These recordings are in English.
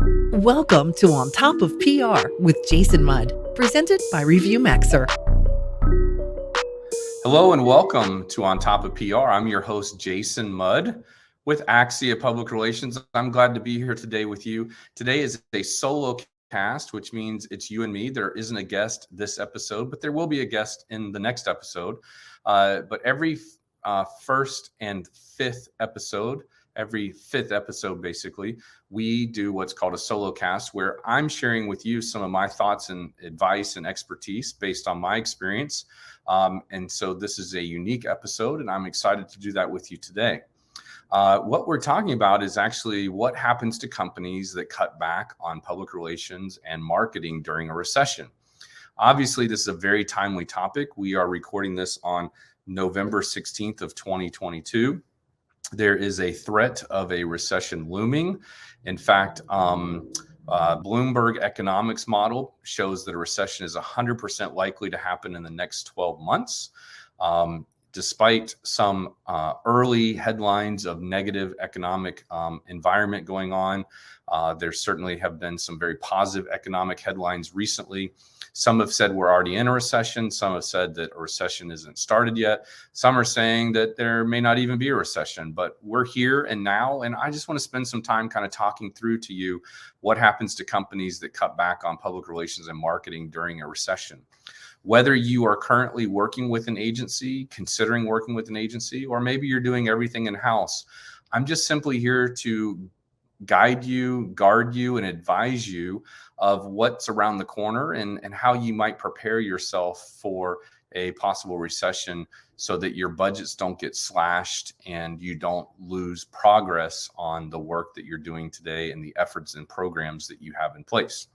Welcome to On Top of PR with Jason Mudd, presented by Review Maxer. Hello and welcome to On Top of PR. I'm your host, Jason Mudd with Axia Public Relations. I'm glad to be here today with you. Today is a solo cast, which means it's you and me. There isn't a guest this episode, but there will be a guest in the next episode. But every first and fifth episode, basically, we do what's called a solo cast, where I'm sharing with you some of my thoughts and advice and expertise based on my experience. And so this is a unique episode, and I'm excited to do that with you today. What we're talking about is actually what happens to companies that cut back on public relations and marketing during a recession. Obviously, this is a very timely topic. We are recording this on November 16th of 2022. There is a threat of a recession looming. In fact, Bloomberg economics model shows that a recession is 100% likely to happen in the next 12 months. Despite some early headlines of negative economic environment going on, there certainly have been some very positive economic headlines recently. Some have said we're already in a recession. Some have said that a recession isn't started yet. Some are saying that there may not even be a recession, but we're here and now. And I just want to spend some time kind of talking through to you what happens to companies that cut back on public relations and marketing during a recession. Whether you are currently working with an agency, considering working with an agency, or maybe you're doing everything in-house, I'm just simply here to guide you, guard you, and advise you of what's around the corner and how you might prepare yourself for a possible recession so that your budgets don't get slashed and you don't lose progress on the work that you're doing today and the efforts and programs that you have in place.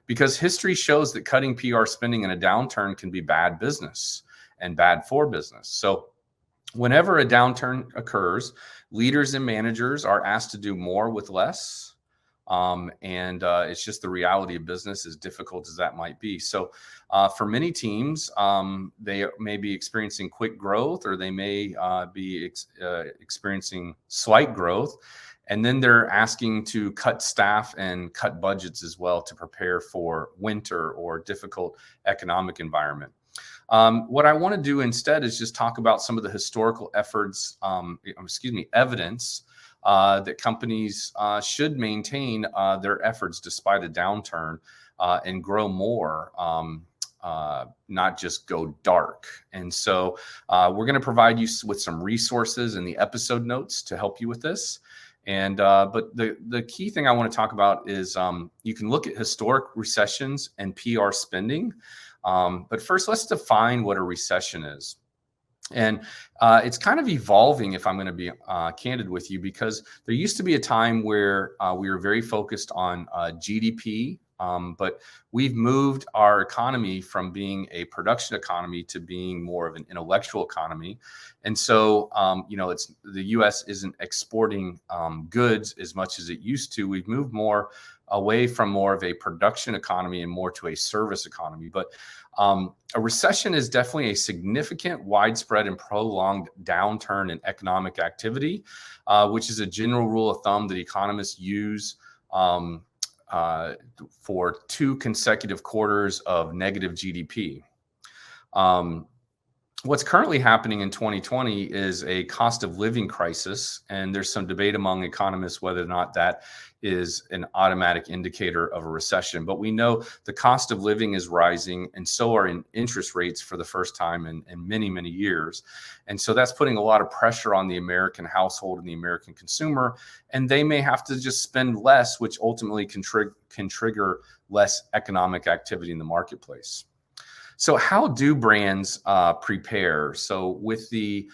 Because history shows that cutting PR spending in a downturn can be bad business and bad for business. So whenever a downturn occurs, leaders and managers are asked to do more with less. It's just the reality of business, as difficult as that might be. So for many teams, they may be experiencing quick growth, or they may be experiencing slight growth. And then they're asking to cut staff and cut budgets as well to prepare for winter or difficult economic environment. What I want to do instead is just talk about some of the historical evidence that companies should maintain their efforts despite a downturn and grow more, not just go dark. And so we're going to provide you with some resources in the episode notes to help you with this. But the key thing I want to talk about is you can look at historic recessions and PR spending. But first, let's define what a recession is. And it's kind of evolving, if I'm going to be candid with you, because there used to be a time where we were very focused on GDP. But we've moved our economy from being a production economy to being more of an intellectual economy. And so, it's the U.S. isn't exporting goods as much as it used to. We've moved more away from more of a production economy and more to a service economy. But a recession is definitely a significant, widespread, and prolonged downturn in economic activity, which is a general rule of thumb that economists use for 2 consecutive quarters of negative GDP. What's currently happening in 2020 is a cost of living crisis, and there's some debate among economists whether or not that is an automatic indicator of a recession. But we know the cost of living is rising, and so are interest rates for the first time in many, many years. And so that's putting a lot of pressure on the American household and the American consumer, and they may have to just spend less, which ultimately can trigger less economic activity in the marketplace. So how do brands prepare? So with the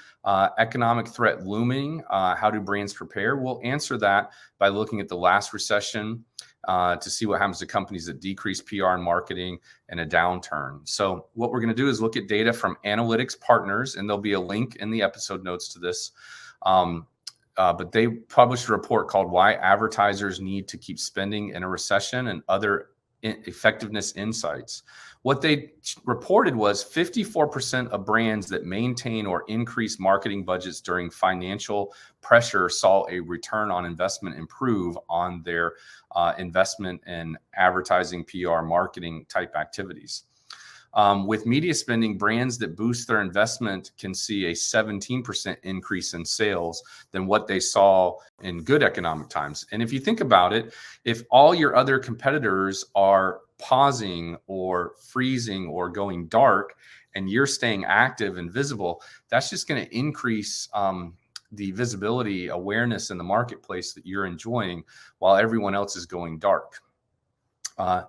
economic threat looming, how do brands prepare? We'll answer that by looking at the last recession to see what happens to companies that decrease PR and marketing in a downturn. So what we're going to do is look at data from analytics partners, and there'll be a link in the episode notes to this. But they published a report called Why Advertisers Need to Keep Spending in a Recession and Other effectiveness insights. What they reported was 54% of brands that maintain or increase marketing budgets during financial pressure saw a return on investment improve on their investment in advertising, PR, marketing type activities. With media spending, brands that boost their investment can see a 17% increase in sales than what they saw in good economic times. And if you think about it, if all your other competitors are pausing or freezing or going dark and you're staying active and visible, that's just going to increase the visibility, awareness in the marketplace that you're enjoying while everyone else is going dark.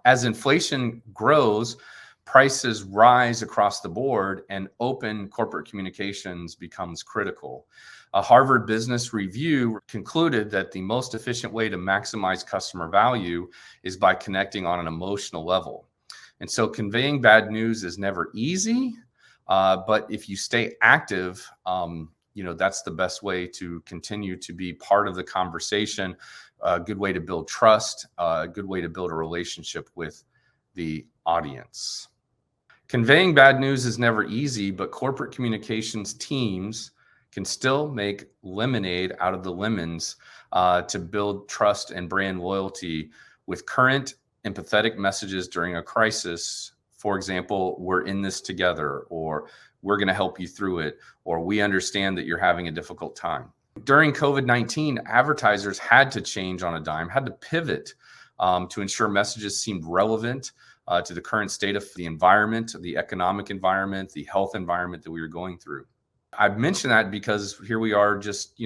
As inflation grows, prices rise across the board and open corporate communications becomes critical. A Harvard Business Review concluded that the most efficient way to maximize customer value is by connecting on an emotional level. And so conveying bad news is never easy, but if you stay active, that's the best way to continue to be part of the conversation, a good way to build trust, a good way to build a relationship with the audience. Conveying bad news is never easy, but corporate communications teams can still make lemonade out of the lemons to build trust and brand loyalty with current empathetic messages during a crisis. For example, we're in this together, or we're going to help you through it, or we understand that you're having a difficult time. During COVID-19, advertisers had to change on a dime, had to pivot to ensure messages seemed relevant to the current state of the environment, the economic environment, the health environment that we were going through. I've mentioned that because here we are just,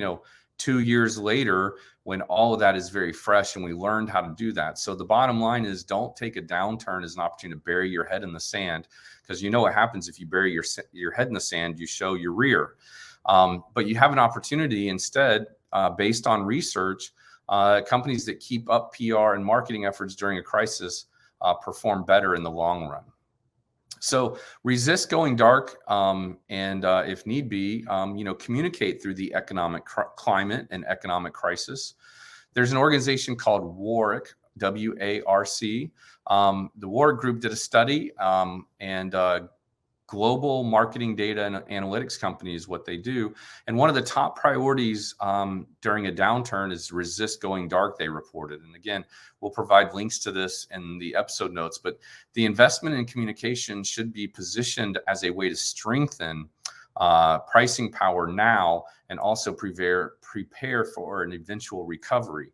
2 years later when all of that is very fresh and we learned how to do that. So the bottom line is don't take a downturn as an opportunity to bury your head in the sand, because you know what happens if you bury your head in the sand, you show your rear. But you have an opportunity instead, based on research, companies that keep up PR and marketing efforts during a crisis perform better in the long run. So resist going dark, and if need be, communicate through the economic climate and economic crisis. There's an organization called WARC, W-A-R-C. The WARC group did a study, and global marketing data and analytics company is what they do. And one of the top priorities during a downturn is resist going dark, they reported. And again, we'll provide links to this in the episode notes, but the investment in communication should be positioned as a way to strengthen pricing power now and also prepare for an eventual recovery.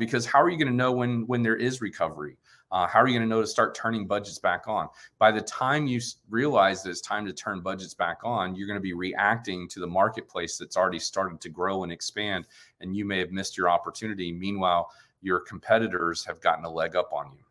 Because how are you going to know when there is recovery? How are you going to know to start turning budgets back on? By the time you realize that it's time to turn budgets back on, you're going to be reacting to the marketplace that's already started to grow and expand, and you may have missed your opportunity. Meanwhile, your competitors have gotten a leg up on you.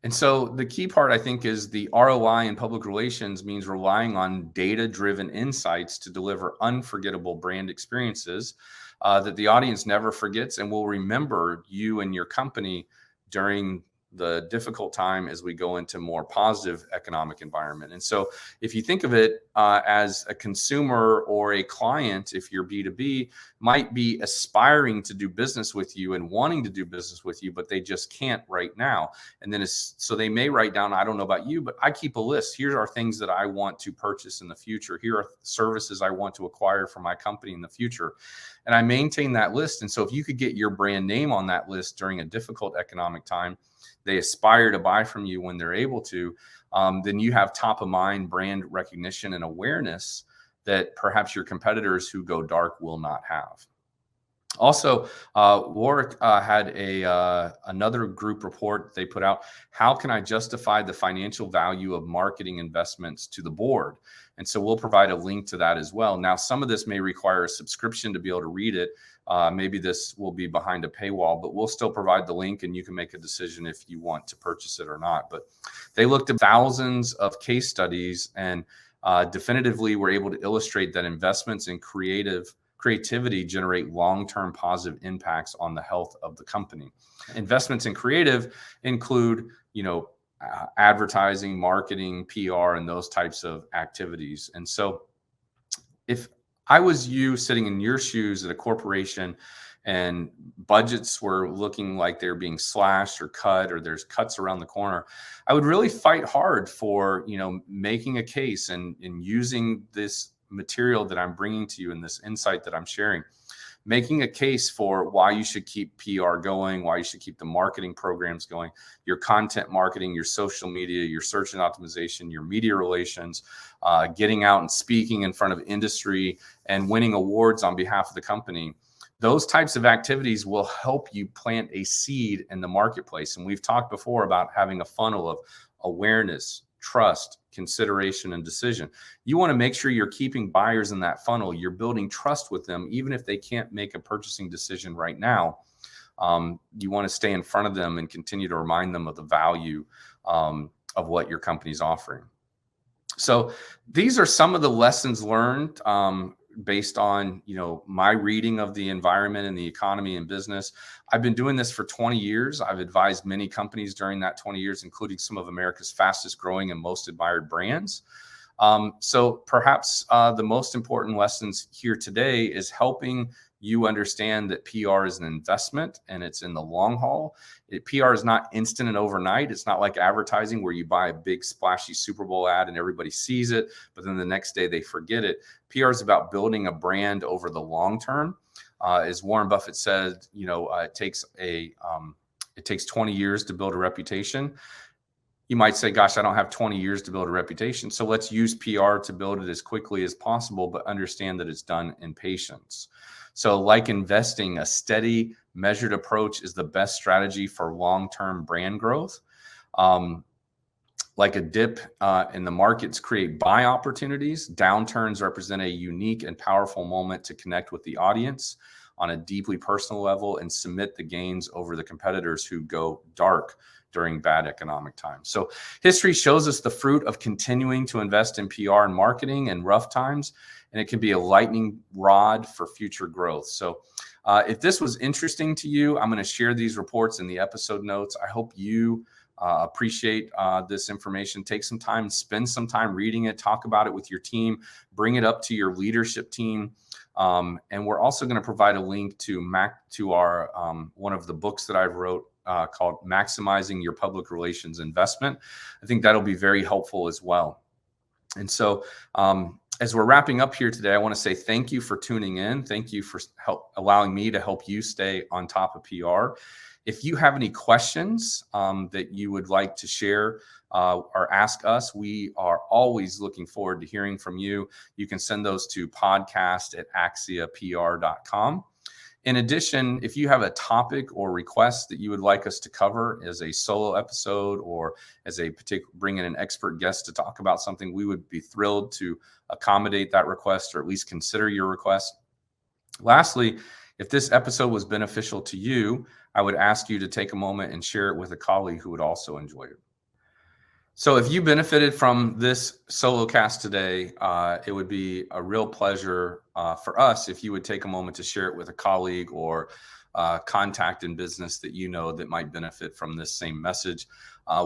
And so the key part, I think, is the ROI in public relations means relying on data-driven insights to deliver unforgettable brand experiences that the audience never forgets and will remember you and your company during the difficult time as we go into more positive economic environment. And so if you think of it as a consumer or a client, if you're B2B, might be aspiring to do business with you and wanting to do business with you, but they just can't right now. And then so they may write down, I don't know about you, but I keep a list. Here are things that I want to purchase in the future. Here are services I want to acquire for my company in the future. And I maintain that list. And so if you could get your brand name on that list during a difficult economic time, they aspire to buy from you when they're able to, then you have top of mind brand recognition and awareness that perhaps your competitors who go dark will not have. Also, Warwick had another group report they put out. How can I justify the financial value of marketing investments to the board? And so we'll provide a link to that as well. Now, some of this may require a subscription to be able to read it. Maybe this will be behind a paywall, but we'll still provide the link and you can make a decision if you want to purchase it or not. But they looked at thousands of case studies and definitively were able to illustrate that investments in creativity generate long-term positive impacts on the health of the company. Investments in creative include, advertising, marketing, PR, and those types of activities. And so if I was you sitting in your shoes at a corporation and budgets were looking like they're being slashed or cut, or there's cuts around the corner, I would really fight hard for, making a case and using this material that I'm bringing to you and this insight that I'm sharing, making a case for why you should keep PR going, why you should keep the marketing programs going, your content marketing, your social media, your search and optimization, your media relations, getting out and speaking in front of industry and winning awards on behalf of the company. Those types of activities will help you plant a seed in the marketplace. And we've talked before about having a funnel of awareness, trust, consideration, and decision. You want to make sure you're keeping buyers in that funnel. You're building trust with them, even if they can't make a purchasing decision right now. You want to stay in front of them and continue to remind them of the value of what your company's offering. So these are some of the lessons learned based on my reading of the environment and the economy and business. I've been doing this for 20 years. I've advised many companies during that 20 years, including some of America's fastest growing and most admired brands. So perhaps the most important lessons here today is helping you understand that PR is an investment and it's in the long haul. PR is not instant and overnight. It's not like advertising where you buy a big splashy Super Bowl ad and everybody sees it, but then the next day they forget it. PR is about building a brand over the long term. As Warren Buffett said, it takes 20 years to build a reputation. You might say, gosh, I don't have 20 years to build a reputation. So let's use PR to build it as quickly as possible, but understand that it's done in patience. So like investing, a steady, measured approach is the best strategy for long-term brand growth. Like a dip in the markets create buy opportunities, downturns represent a unique and powerful moment to connect with the audience on a deeply personal level and submit the gains over the competitors who go dark during bad economic times. So history shows us the fruit of continuing to invest in PR and marketing in rough times, and it can be a lightning rod for future growth. So if this was interesting to you, I'm going to share these reports in the episode notes. I hope you appreciate this information. Take some time, spend some time reading it, talk about it with your team, bring it up to your leadership team. And we're also going to provide a link to our one of the books that I wrote called Maximizing Your Public Relations Investment. I think that'll be very helpful as well. And so as we're wrapping up here today, I want to say thank you for tuning in. Thank you for allowing me to help you stay on top of PR. If you have any questions that you would like to share or ask us, we are always looking forward to hearing from you. You can send those to podcast@axiapr.com. In addition, if you have a topic or request that you would like us to cover as a solo episode or as a bring in an expert guest to talk about something, we would be thrilled to accommodate that request or at least consider your request. Lastly, if this episode was beneficial to you, I would ask you to take a moment and share it with a colleague who would also enjoy it. So if you benefited from this solocast today, it would be a real pleasure for us if you would take a moment to share it with a colleague or contact in business that you know that might benefit from this same message.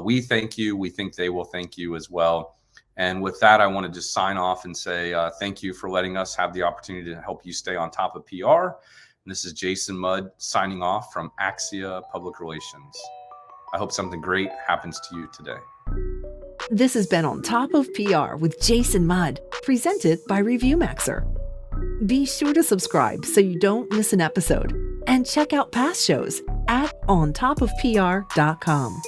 We thank you. We think they will thank you as well. And with that, I want to just sign off and say thank you for letting us have the opportunity to help you stay on top of PR. And this is Jason Mudd signing off from Axia Public Relations. I hope something great happens to you today. This has been On Top of PR with Jason Mudd, presented by ReviewMaxer. Be sure to subscribe so you don't miss an episode, and check out past shows at ontopofpr.com.